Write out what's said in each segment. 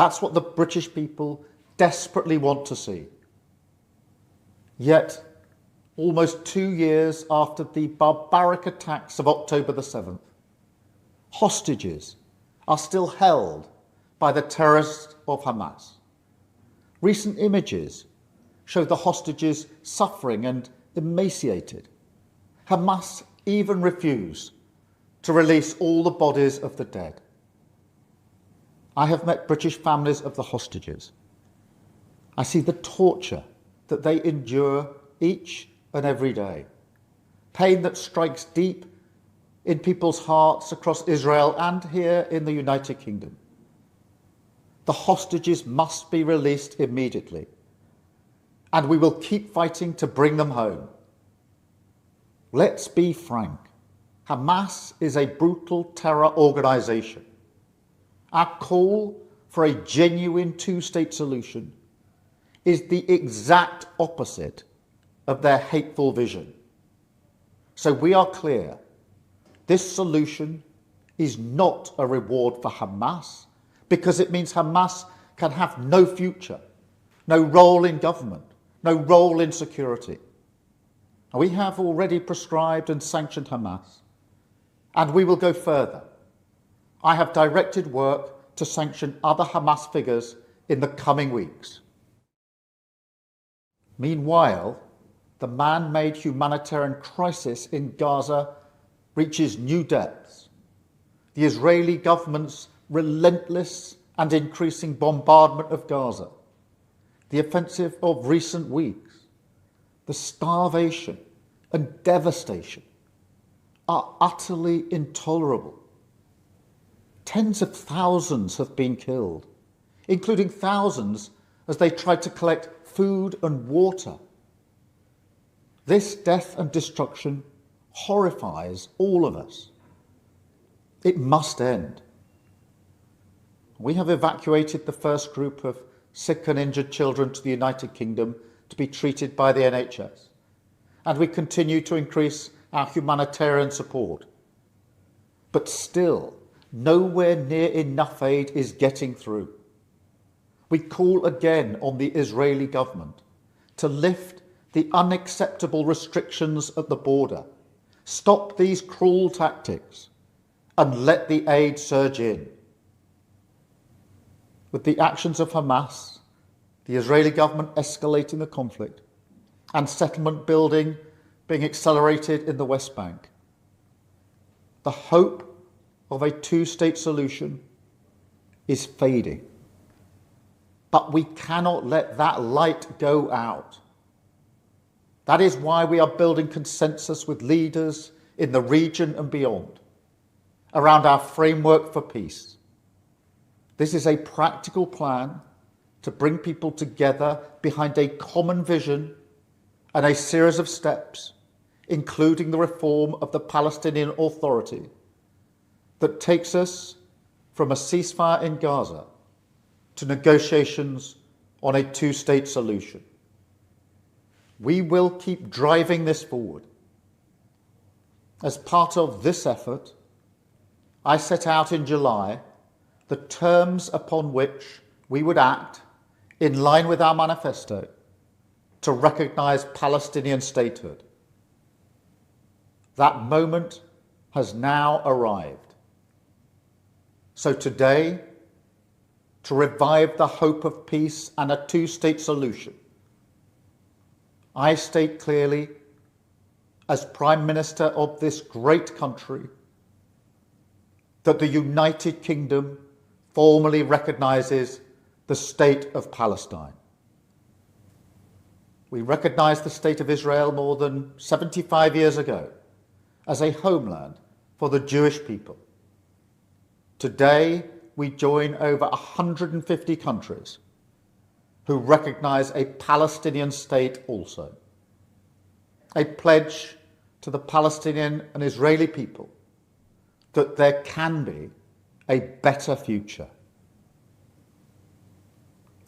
That's what the British people desperately want to see. Yet, almost 2 years after the barbaric attacks of October the 7th, hostages are still held by the terrorists of Hamas. Recent images show the hostages suffering and emaciated. Hamas even refuse to release all the bodies of the dead. I have met British families of the hostages. I see the torture that they endure each and every day, pain that strikes deep in people's hearts across Israel and here in the United Kingdom. The hostages must be released immediately, and we will keep fighting to bring them home. Let's be frank. Hamas is a brutal terror organization. Our call for a genuine two-state solution is the exact opposite of their hateful vision. So we are clear. This solution is not a reward for Hamas, because it means Hamas can have no future, no role in government, no role in security. We have already prescribed and sanctioned Hamas, and we will go further. I have directed work to sanction other Hamas figures in the coming weeks. Meanwhile, the man-made humanitarian crisis in Gaza reaches new depths. The Israeli government's relentless and increasing bombardment of Gaza, the offensive of recent weeks, the starvation and devastation are utterly intolerable. Tens of thousands have been killed, including thousands as they tried to collect food and water. This death and destruction horrifies all of us. It must end. We have evacuated the first group of sick and injured children to the United Kingdom to be treated by the NHS, and we continue to increase our humanitarian support. But still, nowhere near enough aid is getting through. We call again on the Israeli government to lift the unacceptable restrictions at the border, stop these cruel tactics, and let the aid surge in. With the actions of Hamas, the Israeli government escalating the conflict, and settlement building being accelerated in the West Bank, the hope of a two-state solution is fading. But we cannot let that light go out. That is why we are building consensus with leaders in the region and beyond around our framework for peace. This is a practical plan to bring people together behind a common vision and a series of steps, including the reform of the Palestinian Authority, that takes us from a ceasefire in Gaza to negotiations on a two-state solution. We will keep driving this forward. As part of this effort, I set out in July the terms upon which we would act in line with our manifesto to recognise Palestinian statehood. That moment has now arrived. So today, to revive the hope of peace and a two-state solution, I state clearly, as Prime Minister of this great country, that the United Kingdom formally recognises the State of Palestine. We recognised the State of Israel more than 75 years ago as a homeland for the Jewish people. Today, we join over 150 countries who recognise a Palestinian state also. A pledge to the Palestinian and Israeli people that there can be a better future.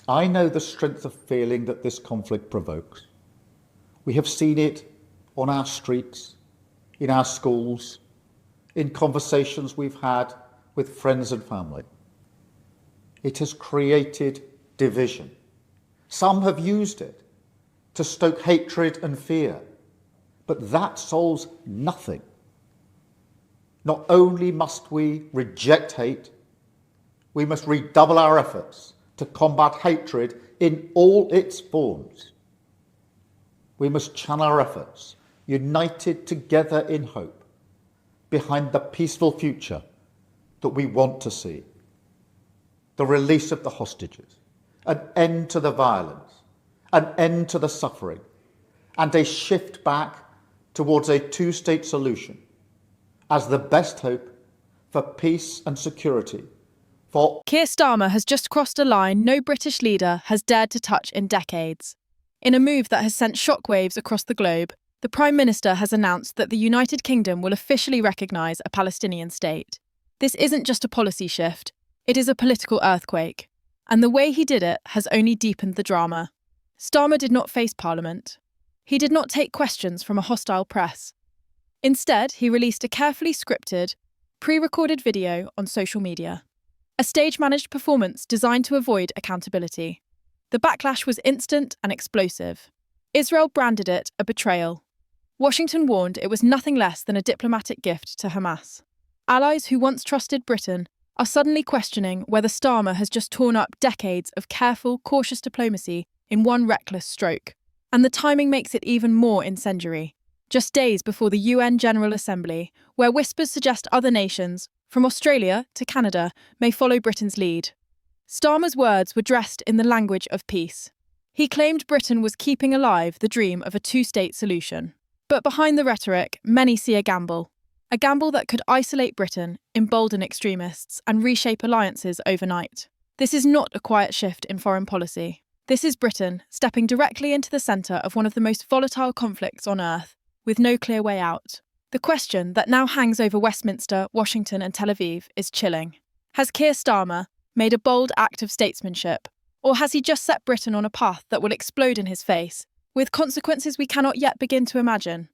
I know the strength of feeling that this conflict provokes. We have seen it on our streets, in our schools, in conversations we've had with friends and family. It has created division. Some have used it to stoke hatred and fear, but that solves nothing. Not only must we reject hate, we must redouble our efforts to combat hatred in all its forms. We must channel our efforts, united together in hope, behind the peaceful future that we want to see. The release of the hostages, an end to the violence, an end to the suffering, and a shift back towards a two-state solution as the best hope for peace and security for... Keir Starmer has just crossed a line no British leader has dared to touch in decades. In a move that has sent shockwaves across the globe, the Prime Minister has announced that the United Kingdom will officially recognise a Palestinian state. This isn't just a policy shift, it is a political earthquake. And the way he did it has only deepened the drama. Starmer did not face Parliament. He did not take questions from a hostile press. Instead, he released a carefully scripted, pre-recorded video on social media. A stage-managed performance designed to avoid accountability. The backlash was instant and explosive. Israel branded it a betrayal. Washington warned it was nothing less than a diplomatic gift to Hamas. Allies who once trusted Britain are suddenly questioning whether Starmer has just torn up decades of careful, cautious diplomacy in one reckless stroke. And the timing makes it even more incendiary. Just days before the UN General Assembly, where whispers suggest other nations, from Australia to Canada, may follow Britain's lead. Starmer's words were dressed in the language of peace. He claimed Britain was keeping alive the dream of a two-state solution. But behind the rhetoric, many see a gamble that could isolate Britain, embolden extremists, and reshape alliances overnight. This is not a quiet shift in foreign policy. This is Britain stepping directly into the centre of one of the most volatile conflicts on earth, with no clear way out. The question that now hangs over Westminster, Washington, and Tel Aviv is chilling. Has Keir Starmer made a bold act of statesmanship, or has he just set Britain on a path that will explode in his face, with consequences we cannot yet begin to imagine?